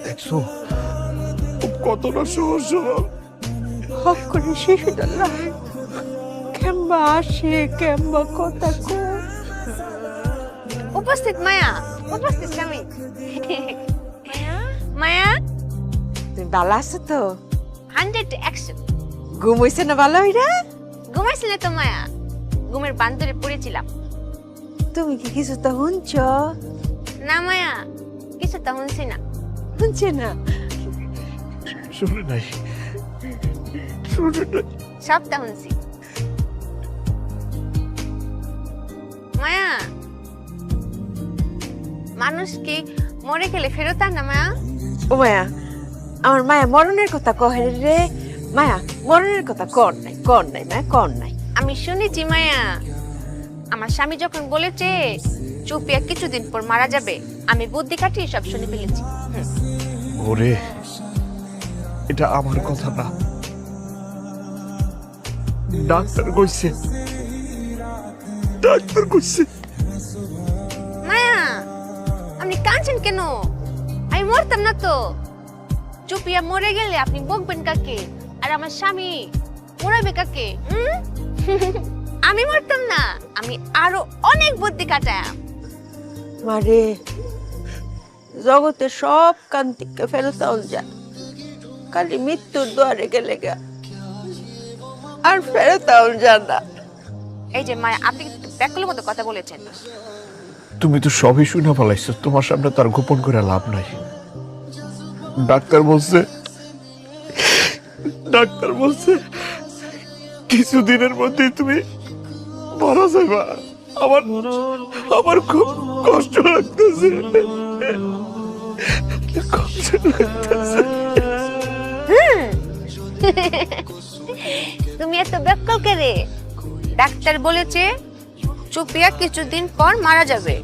দেখছো কতটা সহজ সরল। হক করে শিশুটা না কেমবা আসে কেমবা কথা কয়। উপস্থিত মায়া, উপস্থিত স্বামী। মায়া তুমি ভালো আছো তো? 100 ঘুম হইছে না ভালো হইরা? ঘুমাইছিলে তো মায়া, ঘুমের বান্দরে পড়েছিলাম। তুমি কি কিছু তো শুনছ? না মায়া, কিছু তো শুনছি না। শুনছে না? শুনে নাই, শুনে নাই। সবটা শুনছি। মায়া, মানুষ কি মরে গেলে ফেরত আন না মায়া? ও মায়া, আমার মায়া মরণের কথা কহে রে। মায়া মরণের কথা কর নাই মায়া কর নাই। আমি শুনেছি মায়া, আমার স্বামী যখন বলেছে চুপিয়া কিছুদিন পর মারা যাবে, আমি বুদ্ধি কাটিয়ে সব শুনে ফেলেছি। ওরে, এটা আমার কথা না, ডাক্তার কইছে, ডাক্তার কইছে। মায়া, আপনি কাঁদছেন কেন? আমি মরতাম না তো। চুপিয়া মরে গেলে আপনি বকবেন কাকে? আর আমার স্বামী মরাবে কাকে? আমি মরতাম না, আমি আরো অনেক বুদ্ধি কাটায়াম। মারে, জগতে সব কান্তিকে ফেরত যা, খালি মৃত্যুর দুয়ারে গেলে গা আর ফেরত যা না। এই যে মায়া, আপনি ব্যাকুলের মতো কথা বলেছেন। তুমি তো সবই শুনে ফেলাইছো, তোমার সামনে তার গোপন করে লাভ নাই। ডাক্তার বলছে, ডাক্তার বলছে কিছুদিনের মধ্যেই তুমি মারা যাবা। আমার আমার খুব কষ্ট লাগতেছে, কষ্ট লাগতেছে। তুমি এত ব্যাকুল কে রে? ডাক্তার বলেছে চুপিয়া কিছুদিন পর মারা যাবে।